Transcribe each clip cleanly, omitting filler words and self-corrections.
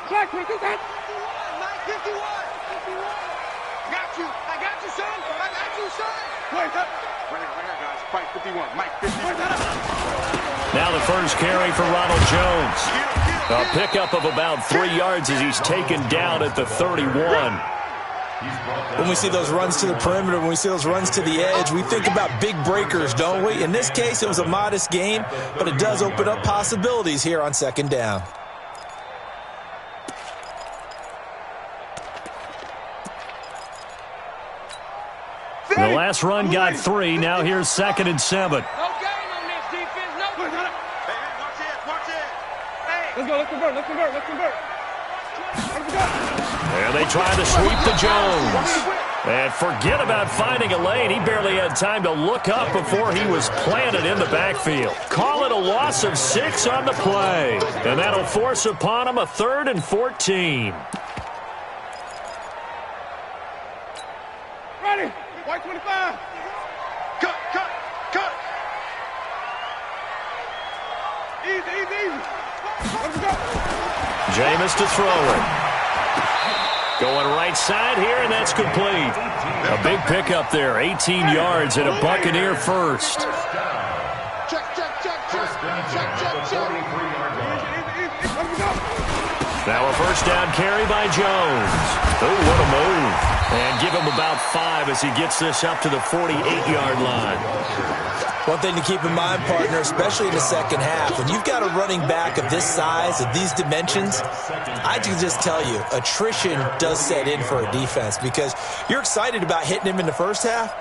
Check, we do that. 51, Mike, 51. I got you, son. I got you, son. Wait up. Right here, guys. Mike 51. Mike 51. Now the first carry for Ronald Jones. A pickup of about 3 yards as he's taken down at the 31. When we see those runs to the perimeter, when we see those runs to the edge, we think about big breakers, don't we? In this case, it was a modest game, but it does open up possibilities here on second down. The last run got 3. Now here's 2nd and 7. No gain on this defense. No. Hey, watch it. Hey. Let's convert. Let's convert. There they try to sweep to Jones. And forget about finding a lane. He barely had time to look up before he was planted in the backfield. Call it a loss of 6 on the play. And that'll force upon him a 3rd and 14. Ready. White 25. Cut. Easy. Let's go. Jameis to throw it. Going right side here, and that's complete. A big pickup there, 18 yards and a Buccaneer first. Check. Now a first down carry by Jones. Oh, what a move. And give him about 5 as he gets this up to the 48-yard line. One thing to keep in mind, partner, especially in the second half, when you've got a running back of this size, of these dimensions, I can just tell you, attrition does set in for a defense because you're excited about hitting him in the first half.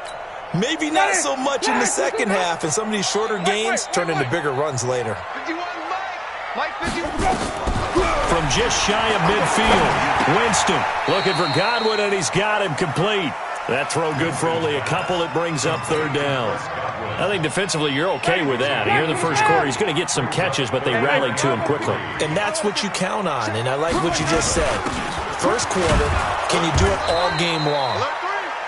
Maybe not so much in the second half, and some of these shorter gains turn into bigger runs later. 51, Mike 51. From just shy of midfield, Winston looking for Godwin, and he's got him complete. That throw good for only a couple. It brings up 3rd down. I think defensively you're okay with that. Here in the first quarter, he's going to get some catches, but they rallied to him quickly. And that's what you count on, and I like what you just said. First quarter, can you do it all game long?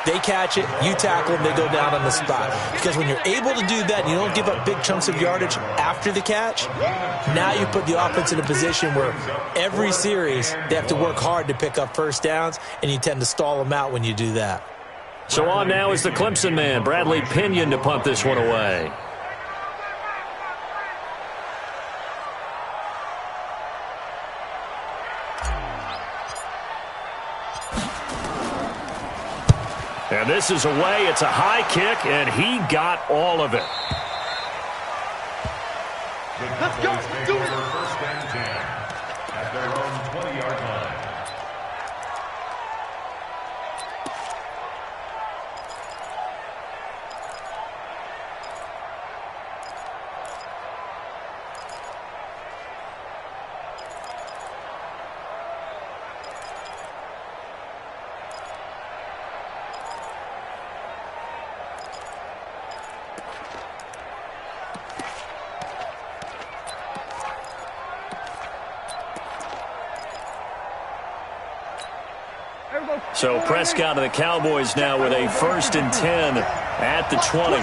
They catch it, you tackle them, they go down on the spot. Because when you're able to do that and you don't give up big chunks of yardage after the catch, now you put the offense in a position where every series they have to work hard to pick up first downs, and you tend to stall them out when you do that. So on now is the Clemson man, Bradley Pinion, to punt this one away. And this is away. It's a high kick, and he got all of it. Let's go. Do it. First and 10 at their own 20-yard line. So Prescott of the Cowboys now with a 1st and 10 at the 20.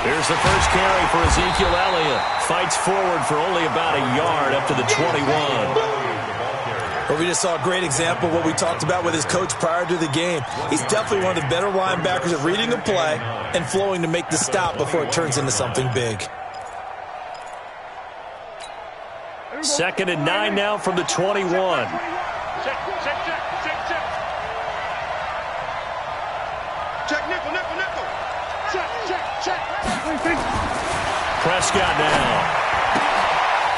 Here's the first carry for Ezekiel Elliott. Fights forward for only about a yard up to the 21. Well, we just saw a great example of what we talked about with his coach prior to the game. He's definitely one of the better linebackers at reading a play and flowing to make the stop before it turns into something big. 2nd and 9 now from the 21. Check. Check, nickel. Check. Prescott now.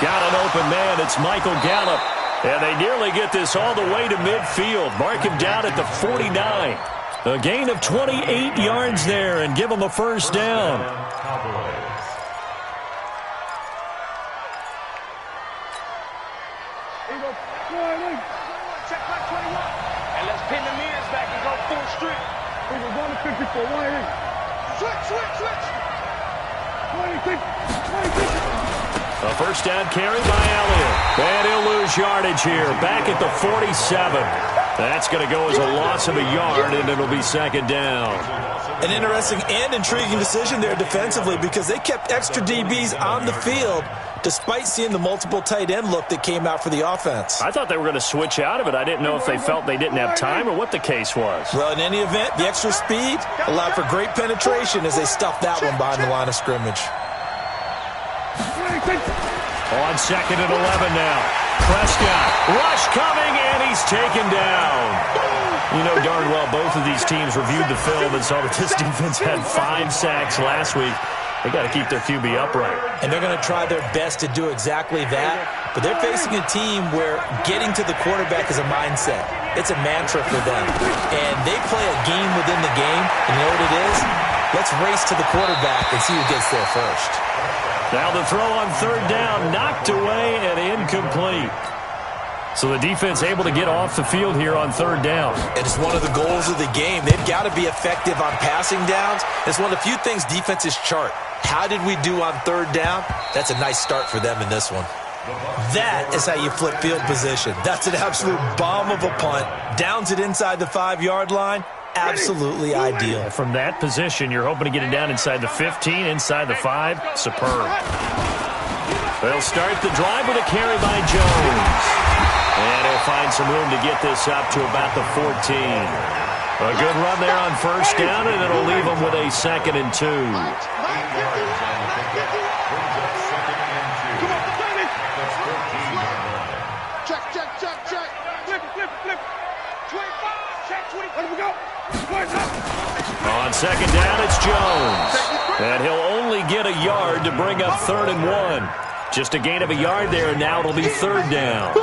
Got an open man. It's Michael Gallup. And they nearly get this all the way to midfield. Mark him down at the 49. A gain of 28 yards there and give him a first down. Check back 21. And let's pin the mirrors back and go full strength. We were going to 54. Switch. 26. A first down carry by Elliott. And he'll lose yardage here. Back at the 47. That's going to go as a loss of a yard, and it'll be second down. An interesting and intriguing decision there defensively because they kept extra DBs on the field despite seeing the multiple tight end look that came out for the offense. I thought they were going to switch out of it. I didn't know if they felt they didn't have time or what the case was. Well, in any event, the extra speed allowed for great penetration as they stuffed that one behind the line of scrimmage. On second and 11 now. Prescott, rush coming, and he's taken down. You know darn well both of these teams reviewed the film and saw that this defense had 5 sacks last week. They got to keep their QB upright. And they're going to try their best to do exactly that. But they're facing a team where getting to the quarterback is a mindset. It's a mantra for them. And they play a game within the game. And you know what it is? Let's race to the quarterback and see who gets there first. Now the throw on third down, knocked away and incomplete. So the defense able to get off the field here on third down. And it's one of the goals of the game. They've got to be effective on passing downs. It's one of the few things defenses chart. How did we do on third down? That's a nice start for them in this one. That is how you flip field position. That's an absolute bomb of a punt. Downs it inside the 5-yard line. Absolutely ideal. From that position, you're hoping to get it down inside the 15, inside the 5. Superb. They'll start the drive with a carry by Jones. And he'll find some room to get this up to about the 14. A good run there on first down, and it'll leave them with a 2nd and 2. On second down, it's Jones. And he'll only get a yard to bring up 3rd and 1. Just a gain of a yard there, and now it'll be 3rd down.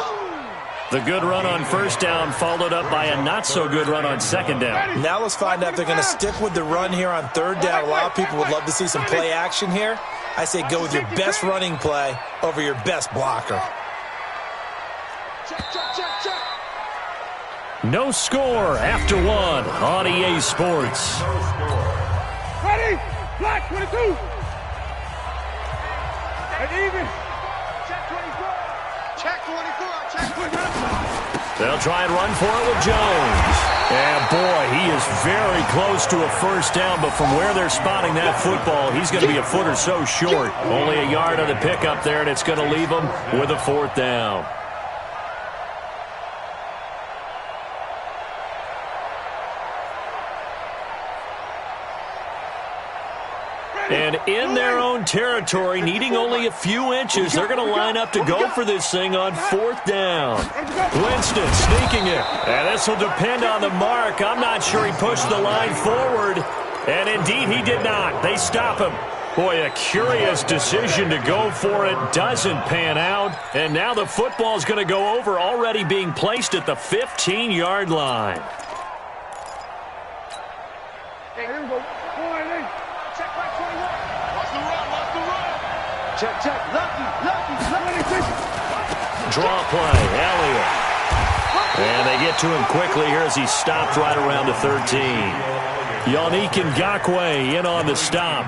The good run on first down followed up by a not-so-good run on second down. Now let's find out if they're going to stick with the run here on third down. A lot of people would love to see some play action here. I say go with your best running play over your best blocker. No score after 1 on EA Sports. Ready? Black 22. And even. Check 24. Check 24. Check 24. They'll try and run for it with Jones. And boy, he is very close to a first down, but from where they're spotting that football, he's going to be a foot or so short. Only a yard on the pickup there, and it's going to leave him with a 4th down. And in their own territory, needing only a few inches, they're going to line up to go for this thing on 4th down. Winston sneaking it. And this will depend on the mark. I'm not sure he pushed the line forward. And indeed, he did not. They stop him. Boy, a curious decision to go for it. Doesn't pan out. And now the football's going to go over, already being placed at the 15-yard line. Hey, here we go. Check back 21. Watch the run, watch the run. Check. Lucky. Draw play, Elliott. And they get to him quickly here as he stopped right around the 13. Yannick Ngakoue in on the stop.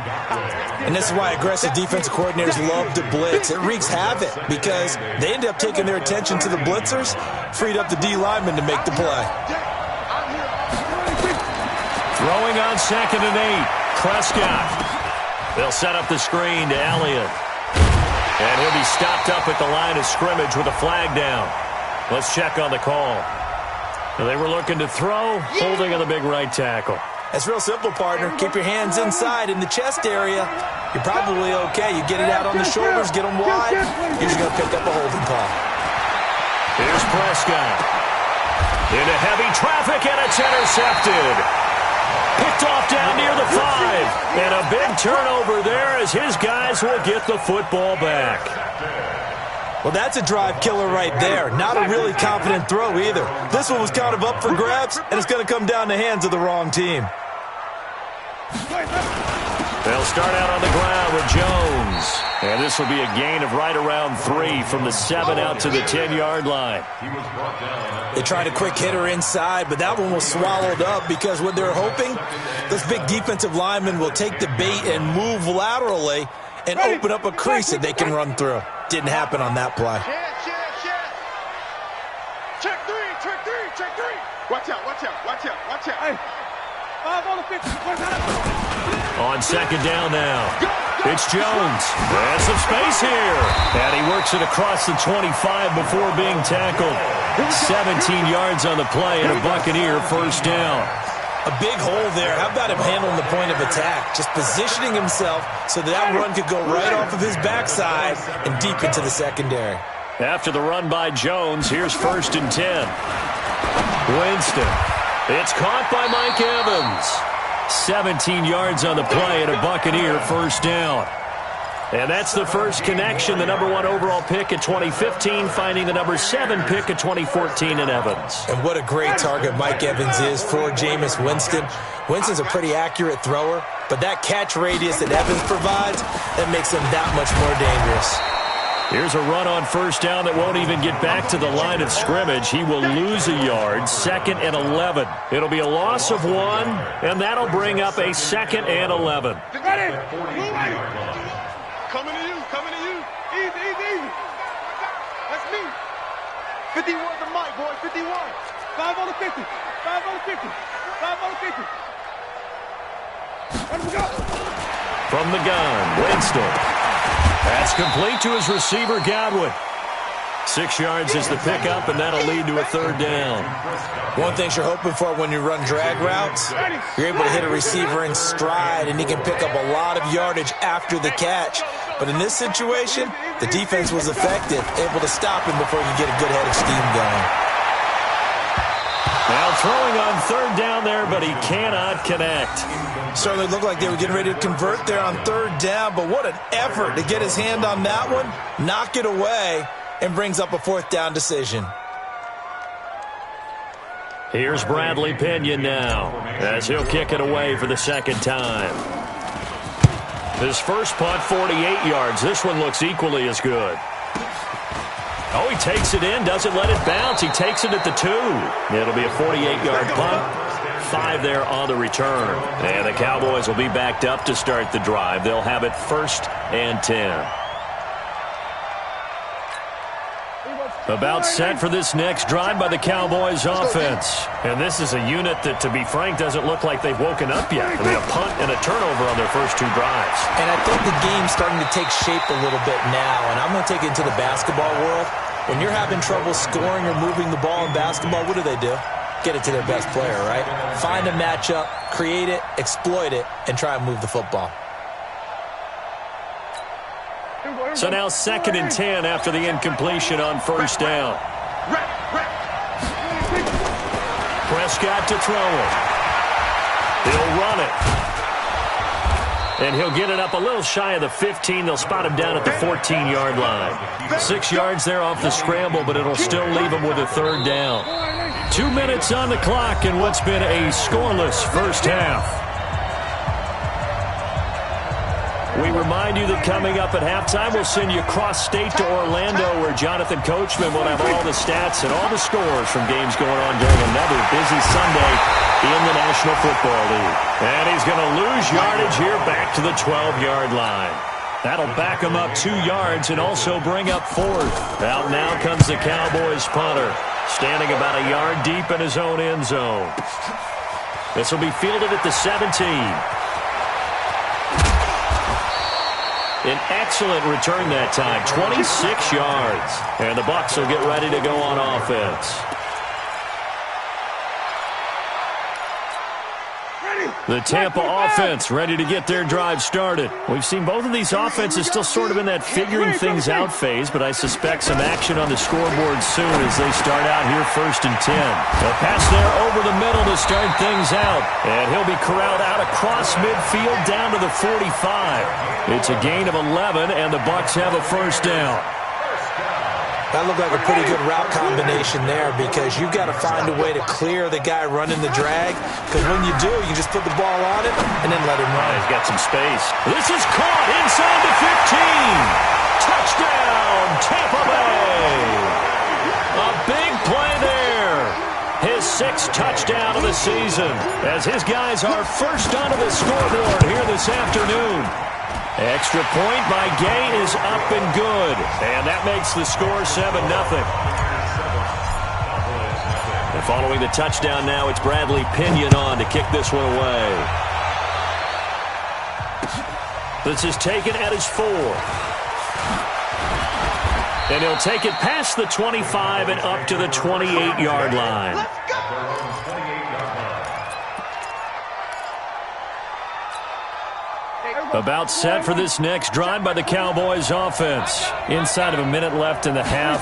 And this is why aggressive defensive coordinators love to blitz. It wreaks havoc because they end up taking their attention to the blitzers, freed up the D lineman to make the play. Throwing on 2nd and 8. Prescott. They'll set up the screen to Elliott. And he'll be stopped up at the line of scrimmage with a flag down. Let's check on the call. They were looking to throw, holding on the big right tackle. It's real simple, partner. Keep your hands inside in the chest area. You're probably okay. You get it out on the shoulders, get them wide. You're just going to pick up a holding call. Here's Prescott. Into heavy traffic, and it's intercepted. Picked off down near the 5. And a big turnover there as his guys will get the football back. Well, that's a drive killer right there. Not a really confident throw either. This one was kind of up for grabs, and it's going to come down the hands of the wrong team. They'll start out on the ground with Jones. And this will be a gain of right around 3 from the 7 out to the 10-yard line. They tried a quick hitter inside, but that one was swallowed up because what they're hoping, this big defensive lineman will take the bait and move laterally and open up a crease that they can run through. Didn't happen on that play. Check 3. Watch out, watch out, watch out, watch out. Hey. 5 on the 50. On second down now. It's Jones. Has some space here. And he works it across the 25 before being tackled. 17 yards on the play and a Buccaneer first down. A big hole there. How about him handling the point of attack? Just positioning himself so that run could go right off of his backside and deep into the secondary. After the run by Jones, here's 1st and 10. Winston. It's caught by Mike Evans. 17 yards on the play and a Buccaneer first down. And that's the first connection. The number 1 overall pick at 2015 finding the number 7 pick at 2014 in Evans. And what a great target Mike Evans is for Jameis Winston. Winston's a pretty accurate thrower, but that catch radius that Evans provides, that makes him that much more dangerous. Here's a run on first down that won't even get back to the line of scrimmage. He will lose a yard, 2nd and 11. It'll be a loss of 1, and that'll bring up a 2nd and 11. Ready? Coming to you, coming to you. Easy, easy, easy. That's me. 51 the mic, boy, 51. 5 on the 50. 5 on the 50. 5 on the 50. Let him go. From the gun, Winston. That's complete to his receiver, Godwin. 6 yards is the pickup, and that'll lead to a 3rd down. One thing you're hoping for when you run drag routes, you're able to hit a receiver in stride, and he can pick up a lot of yardage after the catch. But in this situation, the defense was effective, able to stop him before he could get a good head of steam going. Now throwing on 3rd down there, but he cannot connect. Certainly looked like they were getting ready to convert there on 3rd down, but what an effort to get his hand on that one, knock it away, and brings up a 4th down decision. Here's Bradley Pinion now, as he'll kick it away for the 2nd time. His first punt, 48 yards. This one looks equally as good. Oh, he takes it in, doesn't let it bounce. He takes it at the 2. It'll be a 48-yard punt. 5 there on the return. And the Cowboys will be backed up to start the drive. They'll have it 1st and 10. About set for this next drive by the Cowboys offense. And this is a unit that, to be frank, doesn't look like they've woken up yet. I mean, a punt and a turnover on their first 2 drives. And I think the game's starting to take shape a little bit now. And I'm going to take it into the basketball world. When you're having trouble scoring or moving the ball in basketball, what do? Get it to their best player, right? Find a matchup, create it, exploit it, and try and move the football. So now 2nd and 10 after the incompletion on 1st down. Prescott to throw it. He'll run it. And he'll get it up a little shy of the 15. They'll spot him down at the 14-yard line. 6 yards there off the scramble, but it'll still leave him with a 3rd down. 2 minutes on the clock in what's been a scoreless first half. We remind you that coming up at halftime, we'll send you cross-state to Orlando, where Jonathan Coachman will have all the stats and all the scores from games going on during another busy Sunday in the National Football League. And he's going to lose yardage here back to the 12-yard line. That'll back him up 2 yards and also bring up 4th. Out now comes the Cowboys punter, standing about a yard deep in his own end zone. This will be fielded at the 17. An excellent return that time, 26 yards. And the Bucs will get ready to go on offense. The Tampa offense ready to get their drive started. We've seen both of these offenses still sort of in that figuring things out phase, but I suspect some action on the scoreboard soon as they start out here 1st and 10. A pass there over the middle to start things out. And he'll be corralled out across midfield down to the 45. It's a gain of 11, and the Bucs have a 1st down. That looked like a pretty good route combination there, because you've got to find a way to clear the guy running the drag, because when you do, you just put the ball on it and then let him run. He's got some space. This is caught inside the 15. Touchdown, Tampa Bay. A big play there. His 6th touchdown of the season, as his guys are first onto the scoreboard here this afternoon. Extra point by Gay is up and good. And that makes the score 7-0. Following the touchdown now, it's Bradley Pinion on to kick this one away. This is taken at his 4. And he'll take it past the 25 and up to the 28-yard line. Let's go! About set for this next drive by the Cowboys offense. Inside of a minute left in the half.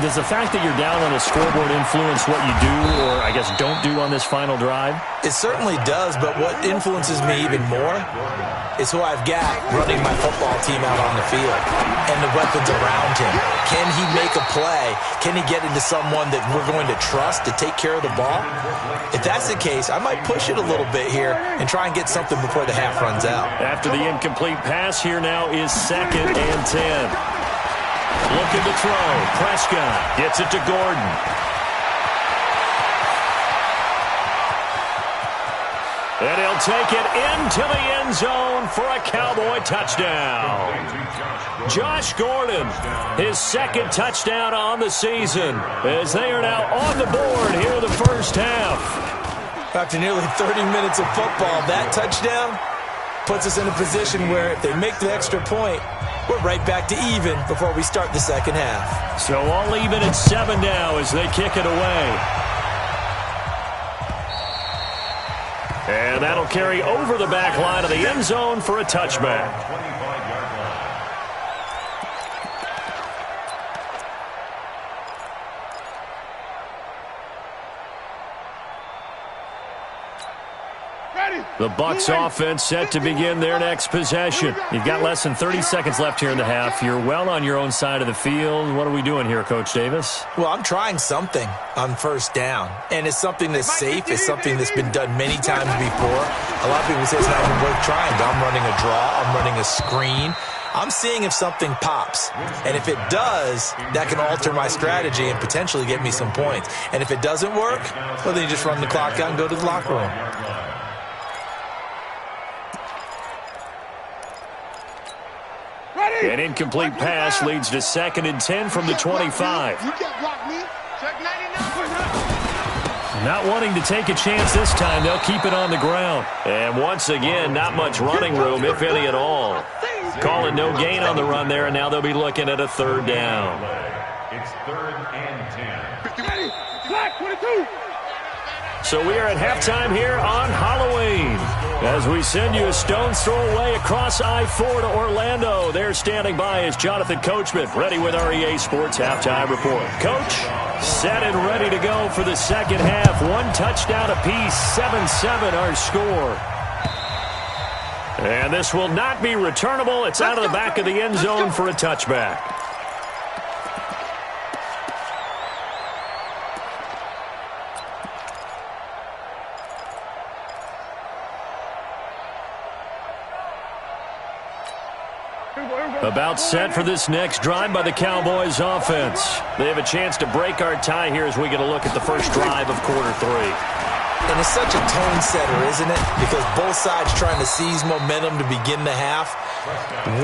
Does the fact that you're down on the scoreboard influence what you do, or I guess don't do on this final drive? It certainly does, but what influences me even more is who I've got running my football team out on the field and the weapons around him. Can he make a play? Can he get into someone that we're going to trust to take care of the ball? If that's the case, I might push it a little bit here and try and get something before the half runs out. After the incomplete pass, here now is 2nd and 10. Looking to throw. Prescott gets it to Gordon. And he'll take it into the end zone for a Cowboy touchdown. Josh Gordon, his 2nd touchdown on the season, as they are now on the board here in the first half. After nearly 30 minutes of football, that touchdown puts us in a position where if they make the extra point, we're right back to even before we start the second half. So all even at 7 now as they kick it away. And that'll carry over the back line of the end zone for a touchback. The Bucs offense set to begin their next possession. You've got less than 30 seconds left here in the half. You're well on your own side of the field. What are we doing here, Coach Davis? Well, I'm trying something on first down, and it's something that's safe. It's something that's been done many times before. A lot of people say it's not even worth trying, but I'm running a draw. I'm running a screen. I'm seeing if something pops, and if it does, that can alter my strategy and potentially get me some points. And if it doesn't work, well, then you just run the clock out and go to the locker room. An incomplete pass leads to 2nd and 10 from the 25. You can't block me. Check 99. Not wanting to take a chance this time, they'll keep it on the ground. And once again, not much running room, if any at all. Calling no gain on the run there, and now they'll be looking at a 3rd down. It's 3rd and 10. Black 22. So we are at halftime here on Halloween as we send you a stone's throw away across I-4 to Orlando. There standing by is Jonathan Coachman, ready with our EA Sports Halftime Report. Coach, set and ready to go for the second half. 1 touchdown apiece, 7-7 our score. And this will not be returnable. It's out of the back of the end zone for a touchback. About set for this next drive by the Cowboys offense. They have a chance to break our tie here as we get a look at the first drive of quarter 3. And it's such a tone setter, isn't it? Because both sides trying to seize momentum to begin the half.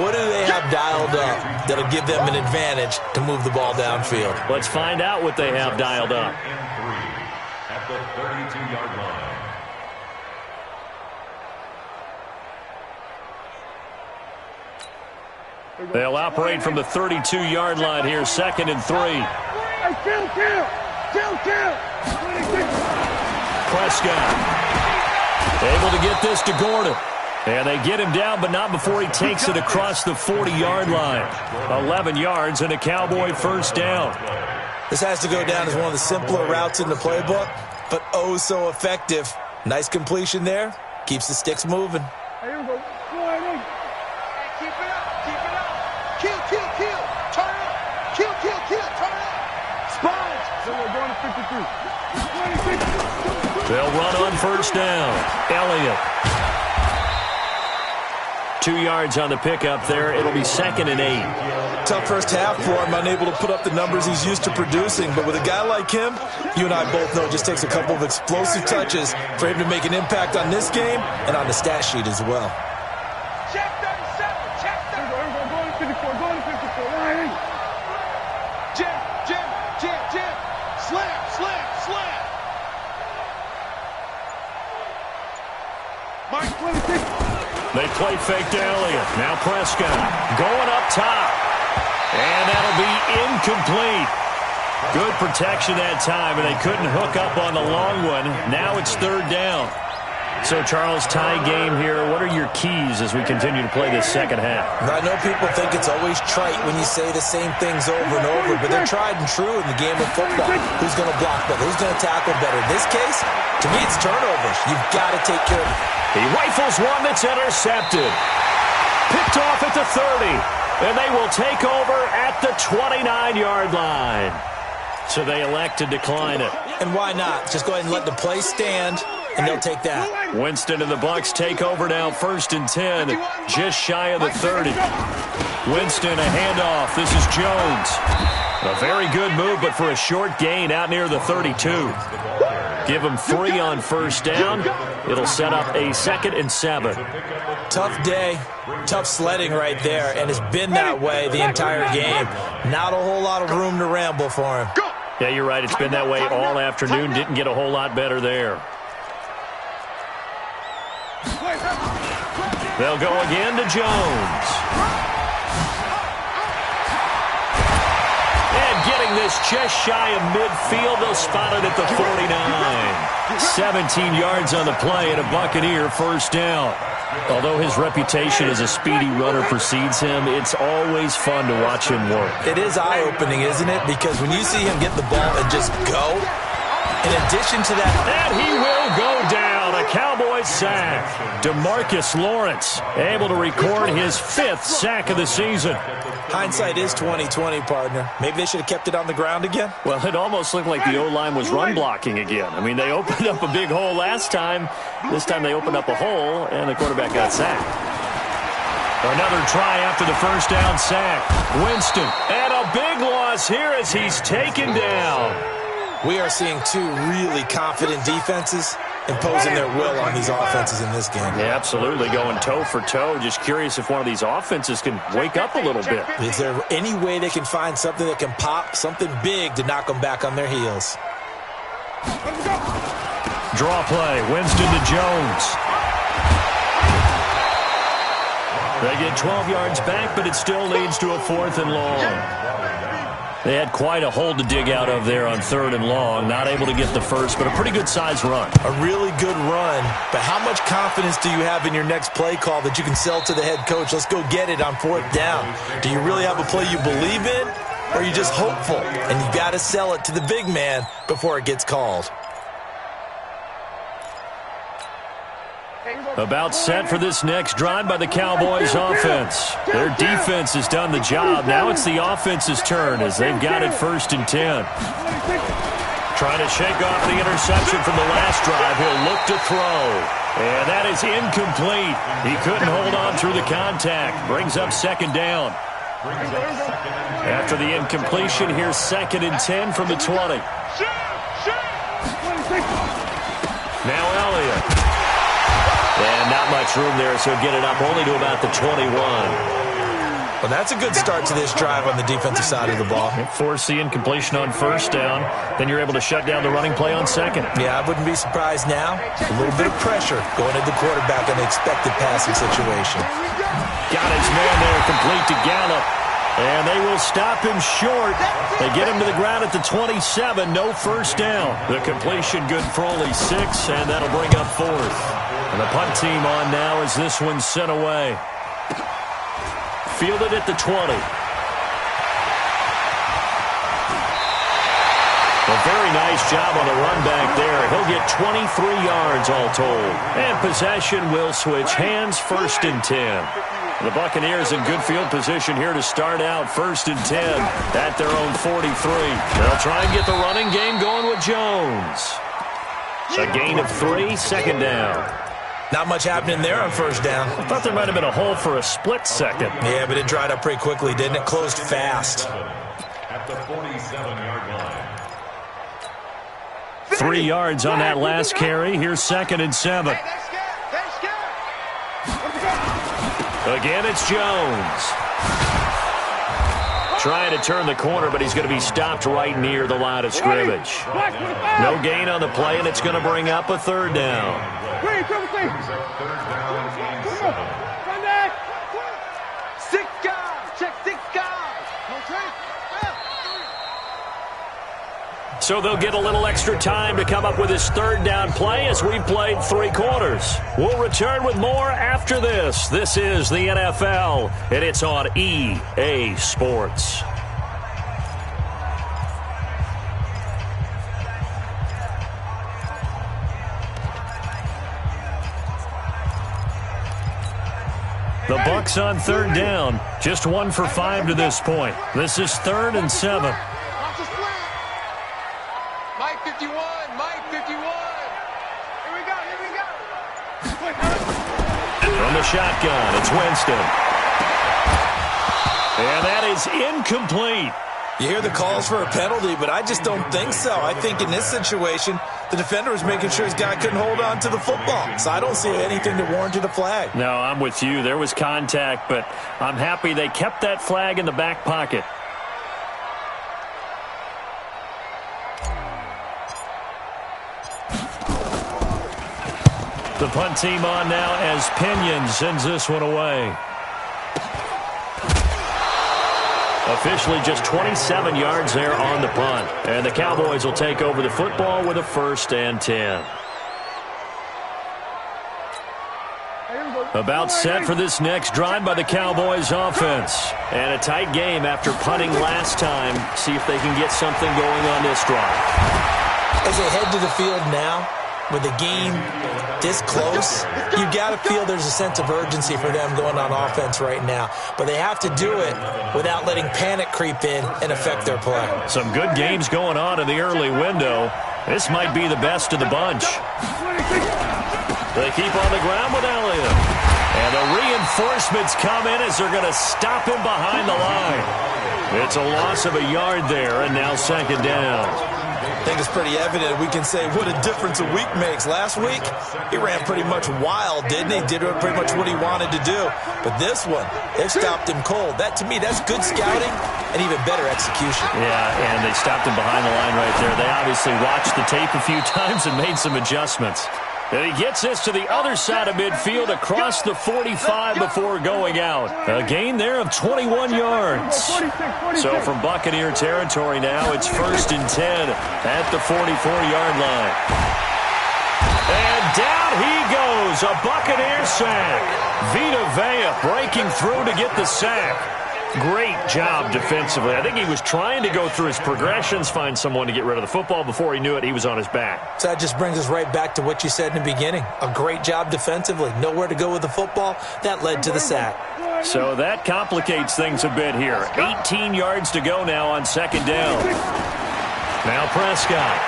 What do they have dialed up that'll give them an advantage to move the ball downfield? Let's find out what they have dialed up. At the 32-yard line. They'll operate from the 32-yard line here, 2nd and 3. Hey, kill. Prescott able to get this to Gordon. And they get him down, but not before he takes it across the 40-yard line. 11 yards and a Cowboy first down. This has to go down as one of the simpler routes in the playbook, but oh so effective. Nice completion there. Keeps the sticks moving. Hey, here we go. Go ahead. Keep it up. Kill. Turn up. Kill. Turn up. Sponge. So we're going to 52. They'll run on first down. Elliott. 2 yards on the pickup there. It'll be 2nd and 8. Tough first half for him, unable to put up the numbers he's used to producing. But with a guy like him, you and I both know it just takes a couple of explosive touches for him to make an impact on this game and on the stat sheet as well. Check 37. Check 37. Going to 54. Going to 54. Jim. Slam. They play fake to Elliott. Now Prescott going up top. And that'll be incomplete. Good protection that time, and they couldn't hook up on the long one. Now it's third down. So, Charles, tie game here. What are your keys as we continue to play this second half? I know people think it's always trite when you say the same things over and over, but they're tried and true in the game of football. Who's going to block better? Who's going to tackle better? In this case, to me, it's turnovers. You've got to take care of it. He rifles one that's intercepted. Picked off at the 30, and they will take over at the 29-yard line. So they elect to decline it. And why not? Just go ahead and let the play stand, and they'll take that. Winston and the Bucs take over now, 1st and 10, just shy of the 30. Winston, a handoff. This is Jones. A very good move, but for a short gain out near the 32. Give him 3 on first down. It'll set up a 2nd and 7. Tough day, tough sledding right there, and it's been that way the entire game. Not a whole lot of room to ramble for him. Yeah, you're right. It's been that way all afternoon. Didn't get a whole lot better there. They'll go again to Jones. And getting this just shy of midfield, they'll spot it at the 49. 17 yards on the play and a Buccaneer first down. Although his reputation as a speedy runner precedes him, it's always fun to watch him work. It is eye-opening, isn't it? Because when you see him get the ball and just go, in addition to that, and he will go down. A Cowboys sack. DeMarcus Lawrence able to record his 5th sack of the season. Hindsight is 20/20, partner. Maybe they should have kept it on the ground again. Well, it almost looked like the O-line was run blocking again. I mean, they opened up a big hole last time. This time they opened up a hole, and the quarterback got sacked. Another try after the first down sack. Winston, and a big loss here as he's taken down. We are seeing 2 really confident defenses imposing their will on these offenses in this game. Yeah, absolutely, going toe for toe. Just curious if one of these offenses can wake up a little bit. Is there any way they can find something that can pop, something big to knock them back on their heels? Draw play, Winston to Jones. They get 12 yards back, but it still leads to a 4th and long. They had quite a hole to dig out of there on 3rd and long. Not able to get the first, but a pretty good-sized run. A really good run, but how much confidence do you have in your next play call that you can sell to the head coach? Let's go get it on 4th down. Do you really have a play you believe in, or are you just hopeful? And you got to sell it to the big man before it gets called. About set for this next drive by the Cowboys offense. Their defense has done the job. Now it's the offense's turn as they've got it 1st and 10. Trying to shake off the interception from the last drive. He'll look to throw. And that is incomplete. He couldn't hold on through the contact. Brings up 2nd down. After the incompletion, here's 2nd and 10 from the 20. Now Elliott. And not much room there, so get it up only to about the 21. Well, that's a good start to this drive on the defensive side of the ball. Force the incompletion on 1st down. Then you're able to shut down the running play on 2nd. Yeah, I wouldn't be surprised now. A little bit of pressure going at the quarterback in the expected passing situation. Got his man there, complete to Gallup. And they will stop him short. They get him to the ground at the 27. No first down. The completion good for only 6, and that'll bring up 4th. And the punt team on now as this one's sent away. Fielded at the 20. A very nice job on the run back there. He'll get 23 yards all told. And possession will switch hands, 1st and 10. The Buccaneers in good field position here to start out 1st and 10 at their own 43. They'll try and get the running game going with Jones. A gain of 3, 2nd down. Not much happening there on 1st down. I thought there might have been a hole for a split second. Yeah, but it dried up pretty quickly, didn't it? Closed fast. At the 47-yard line. 3 yards on that last carry. Here's 2nd and 7. Again, it's Jones. Trying to turn the corner, but he's going to be stopped right near the line of scrimmage. No gain on the play, and it's going to bring up a 3rd down. So they'll get a little extra time to come up with his third down play as we've played 3 quarters. We'll return with more after this. This is the NFL, and it's on EA Sports. The Bucs on third down. Just 1 for 5 to this point. This is 3rd and 7. Mike 51, Mike 51. Here we go, here we go. From the shotgun, it's Winston. And that is incomplete. You hear the calls for a penalty, but I just don't think so. I think in this situation, the defender was making sure his guy couldn't hold on to the football. So I don't see anything that warranted a flag. No, I'm with you. There was contact, but I'm happy they kept that flag in the back pocket. The punt team on now as Pinion sends this one away. Officially just 27 yards there on the punt. And the Cowboys will take over the football with a 1st and 10. About set for this next drive by the Cowboys offense. And a tight game after punting last time. See if they can get something going on this drive. As they head to the field now, with the game this close, you got to feel there's a sense of urgency for them going on offense right now. But they have to do it without letting panic creep in and affect their play. Some good games going on in the early window. This might be the best of the bunch. They keep on the ground with Elliott. And the reinforcements come in as they're going to stop him behind the line. It's a loss of a yard there, and now 2nd down. I think it's pretty evident we can say what a difference a week makes. Last week, he ran pretty much wild, didn't he? Did pretty much what he wanted to do. But this one, they've stopped him cold. That, to me, that's good scouting and even better execution. Yeah, and they stopped him behind the line right there. They obviously watched the tape a few times and made some adjustments. And he gets this to the other side of midfield across the 45 before going out. A gain there of 21 yards. So from Buccaneer territory now, it's 1st and 10 at the 44-yard line. And down he goes, a Buccaneer sack. Vita Vea breaking through to get the sack. Great job defensively. I think he was trying to go through his progressions, find someone to get rid of the football. Before he knew it, he was on his back. So that just brings us right back to what you said in the beginning. A great job defensively. Nowhere to go with the football. That led to the sack. So that complicates things a bit here. 18 yards to go now on 2nd down. Now Prescott.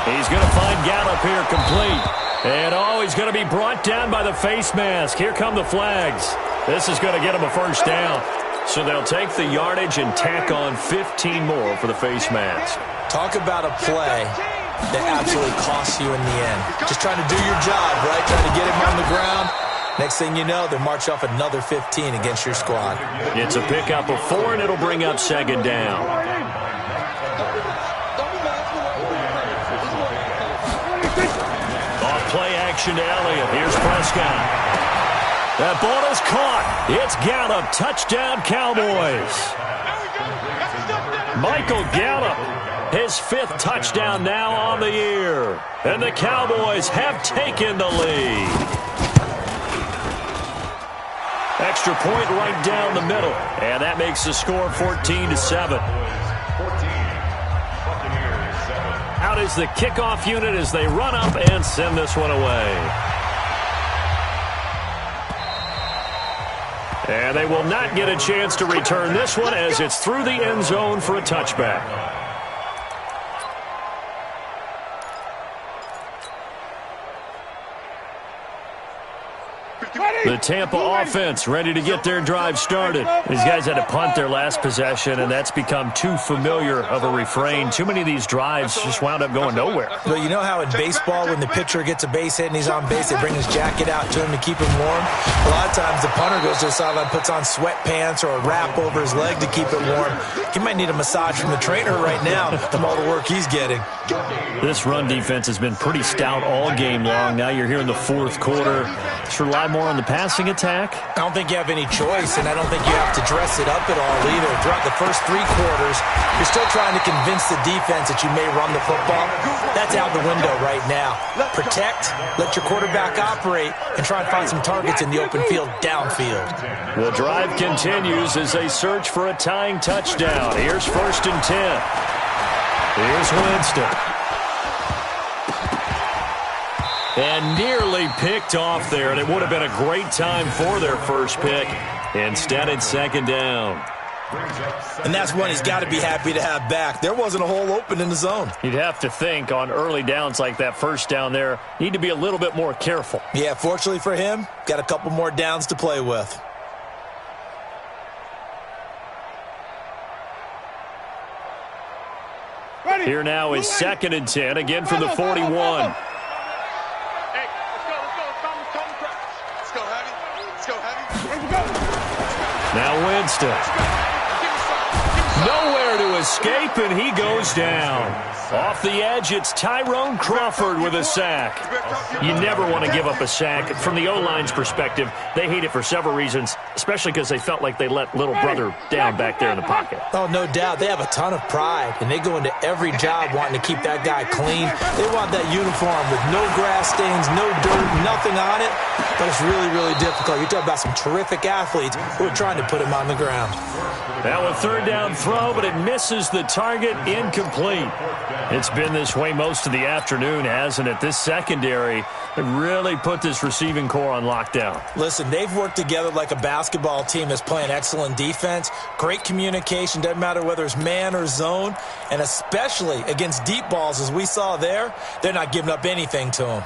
He's going to find Gallup here complete. And, he's going to be brought down by the face mask. Here come the flags. This is going to get him a 1st down. So they'll take the yardage and tack on 15 more for the face mask. Talk about a play that absolutely costs you in the end. Just trying to do your job, right? Trying to get him on the ground. Next thing you know, they'll march off another 15 against your squad. It's a pickup of 4, and it'll bring up 2nd down. Play action to Elliott. Here's Prescott. That ball is caught. It's Gallup. Touchdown, Cowboys. Michael Gallup, his 5th touchdown now on the year. And the Cowboys have taken the lead. Extra point right down the middle. And that makes the score 14-7. Out is the kickoff unit as they run up and send this one away. And they will not get a chance to return this one as it's through the end zone for a touchback. The Tampa offense ready to get their drive started. These guys had to punt their last possession, and that's become too familiar of a refrain. Too many of these drives just wound up going nowhere. Well, you know how in baseball when the pitcher gets a base hit and he's on base, they bring his jacket out to him to keep him warm? A lot of times the punter goes to the sideline, puts on sweatpants or a wrap over his leg to keep it warm. He might need a massage from the trainer right now from all the work he's getting. This run defense has been pretty stout all game long. Now you're here in the 4th quarter. It's reliable more on the passing attack? I don't think you have any choice, and I don't think you have to dress it up at all either. Throughout the first 3 quarters, you're still trying to convince the defense that you may run the football. That's out the window right now. Protect, let your quarterback operate, and try and find some targets in the open field downfield. The drive continues as they search for a tying touchdown. Here's 1st and 10. Here's Winston. And nearly picked off there, and it would have been a great time for their first pick. Instead, it's 2nd down. And that's one he's got to be happy to have back. There wasn't a hole open in the zone. You'd have to think on early downs like that, 1st down there, need to be a little bit more careful. Yeah, fortunately for him, got a couple more downs to play with. Here now is 2nd and 10, again from the 41. Now Winston. Nowhere to escape, and he goes down. Off the edge, it's Tyrone Crawford with a sack. You never want to give up a sack. From the O-line's perspective, they hate it for several reasons, especially because they felt like they let little brother down back there in the pocket. Oh, no doubt. They have a ton of pride, and they go into every job wanting to keep that guy clean. They want that uniform with no grass stains, no dirt, nothing on it, but it's really, really difficult. You're talking about some terrific athletes who are trying to put him on the ground. Now a 3rd down throw, but it misses the target, incomplete. It's been this way most of the afternoon, hasn't it? This secondary really put this receiving core on lockdown. Listen, they've worked together like a basketball team that's playing excellent defense. Great communication, doesn't matter whether it's man or zone, and especially against deep balls as we saw there, they're not giving up anything to them.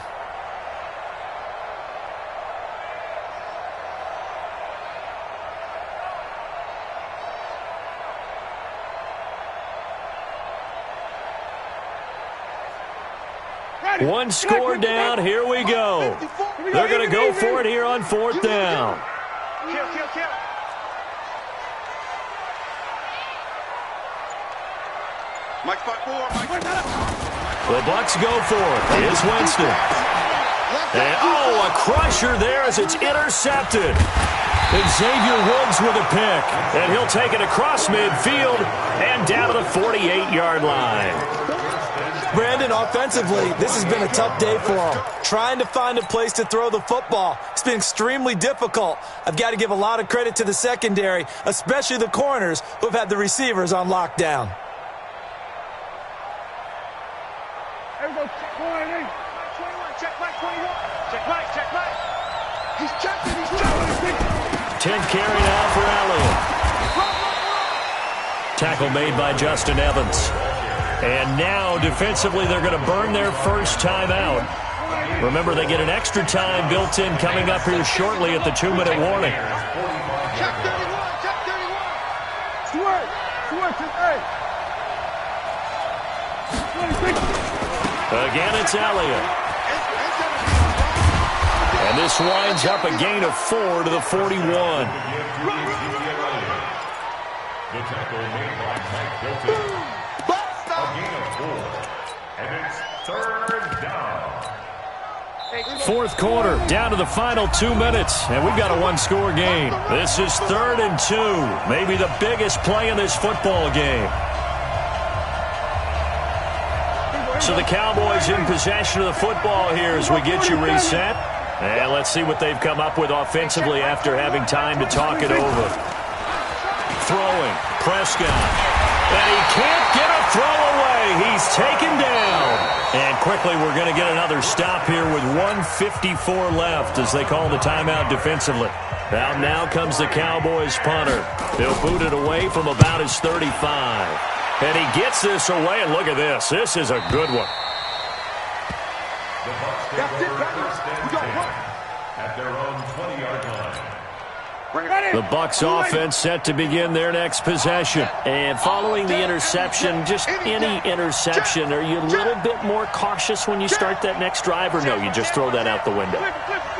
One score down, here we go. They're going to go for it here on 4th down. The Bucs go for it. Here's Winston. And, a crusher there as it's intercepted. Xavier Woods with a pick. And he'll take it across midfield and down to the 48-yard line. Brandon, offensively, this has been a tough day for him. Trying to find a place to throw the football. It's been extremely difficult. I've got to give a lot of credit to the secondary, especially the corners who have had the receivers on lockdown. Check right, 21. Check right. He's checking. 10 carry now for Elliott. Tackle made by Justin Evans. And now, defensively, they're going to burn their first timeout. Remember, they get an extra time built in coming up here shortly at the 2-minute warning. Check 31. Stuart, Again, it's Elliott. And this winds up a gain of 4 to the 41. The tackle made by Mike Hilton. A gain of 4. And it's 3rd down. 4th quarter, down to the final 2 minutes, and we've got a 1-score game. This is 3rd and 2, maybe the biggest play in this football game. So the Cowboys in possession of the football here as we get you reset. And let's see what they've come up with offensively after having time to talk it over. Throwing, Prescott. And he can't get a throw away. He's taken down. And quickly we're going to get another stop here with 1:54 left as they call the timeout defensively. Now comes the Cowboys punter. He'll boot it away from about his 35. And he gets this away, and look at this. This is a good one. The Bucs take over first and 10 at their own 20-yard line. The Bucs offense set to begin their next possession. And following the interception, just any interception, are you a little bit more cautious when you start that next drive, or no, you just throw that out the window?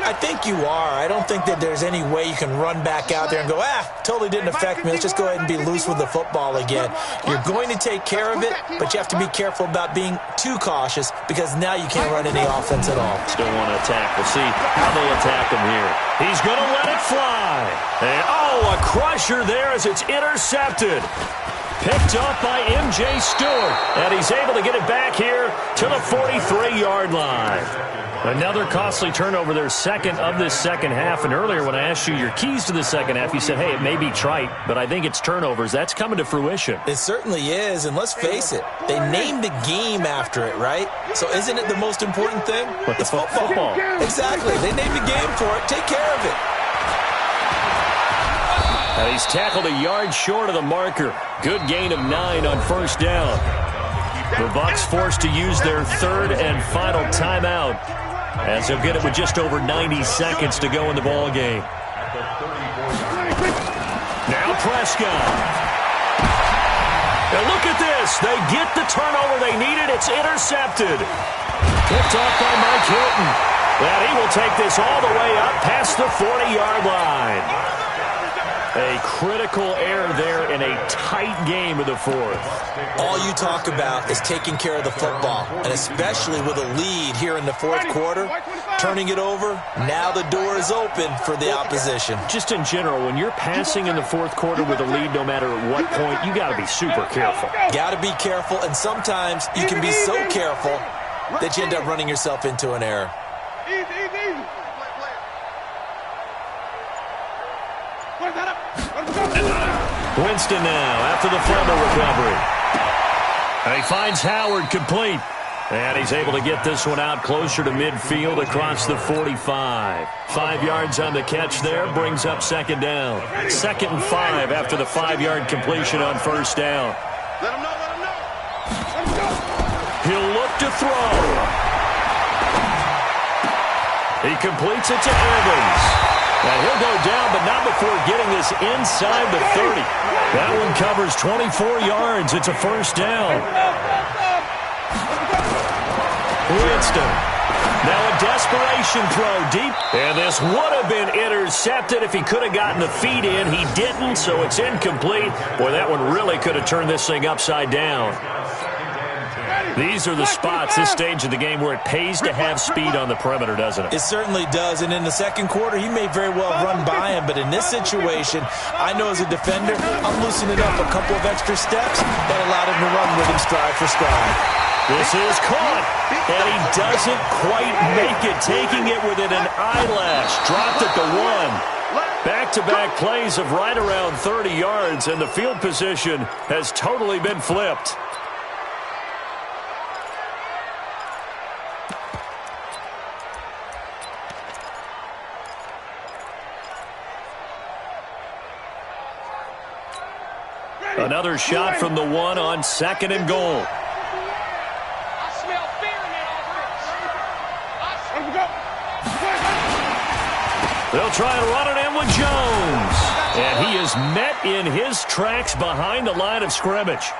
I think you are. I don't think that there's any way you can run back out there and go, totally didn't affect me. Let's just go ahead and be loose with the football again. You're going to take care of it, but you have to be careful about being too cautious because now you can't run any offense at all. Still want to attack. We'll see how they attack him here. He's going to let it fly. And, a crusher there as it's intercepted. Picked up by M.J. Stewart, and he's able to get it back here to the 43-yard line. Another costly turnover, their second of this second half. And earlier when I asked you your keys to the second half, you said, hey, it may be trite, but I think it's turnovers. That's coming to fruition. It certainly is, and let's face it, they named the game after it, right? So isn't it the most important thing? But it's football. Exactly. They named the game for it. Take care of it. And he's tackled a yard short of the marker. Good gain of 9 on first down. The Bucs forced to use their third and final timeout, as they'll get it with just over 90 seconds to go in the ball game. Now Prescott. And look at this. They get the turnover they needed. It's intercepted. Picked off by Mike Hilton. And he will take this all the way up past the 40-yard line. A critical error there in a tight game of the fourth. All you talk about is taking care of the football, and especially with a lead here in the fourth quarter, turning it over, now the door is open for the opposition. Just in general, when you're passing in the fourth quarter with a lead, no matter at what point, you got to be super careful. Got to be careful, and sometimes you can be so careful that you end up running yourself into an error. Winston now after the fumble recovery. And he finds Howard complete. And he's able to get this one out closer to midfield across the 45. 5 yards on the catch there, brings up second down. 2nd and 5 after the 5-yard completion on first down. Let him know, let him know. He'll look to throw. He completes it to Evans. And he'll go down, but not before getting this inside the 30. That one covers 24 yards. It's a first down. Winston. Now a desperation throw deep. And this would have been intercepted if he could have gotten the feet in. He didn't, so it's incomplete. Boy, that one really could have turned this thing upside down. These are the spots, this stage of the game, where it pays to have speed on the perimeter, doesn't it? It certainly does, and in the second quarter, he may very well run by him, but in this situation, I know as a defender, I'm loosening up a couple of extra steps that allowed him to run with him stride for stride. This is caught, and he doesn't quite make it, taking it within an eyelash. Dropped at the 1. Back-to-back plays of right around 30 yards, and the field position has totally been flipped. Another shot from the 1 on 2nd and goal. I smell fear in that offense. They'll try and run it in with Jones. And he is met in his tracks behind the line of scrimmage.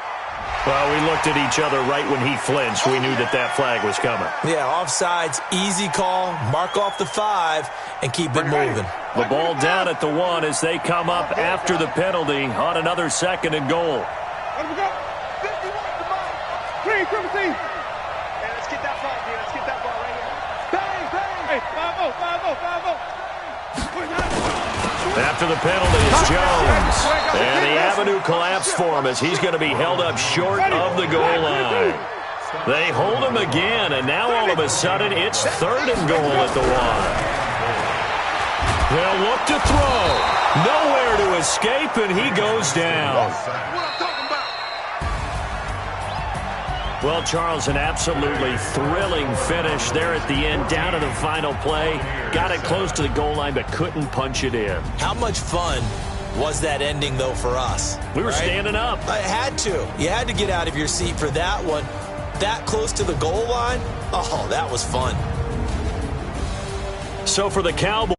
Well, we looked at each other right when he flinched. We knew that that flag was coming. Yeah, offsides, easy call, mark off the 5, and keep it moving. The ball down at the 1 as they come up after the penalty on another 2nd and goal. Let him go. 51 to mine. Green, triple team. Hey, let's get that ball, dude. Let's get that ball right here. Bang, bang. Hey, 5-0, 5-0, 5-0. After the penalty is Jones. And the avenue collapsed for him as he's going to be held up short of the goal line. They hold him again, and now all of a sudden it's 3rd and goal at the 1. They'll look to throw. Nowhere to escape, and he goes down. Well, Charles, an absolutely thrilling finish there at the end, down to the final play. Got it close to the goal line, but couldn't punch it in. How much fun was that ending, though, for us? We were standing up. I had to. You had to get out of your seat for that one. That close to the goal line? Oh, that was fun. So for the Cowboys,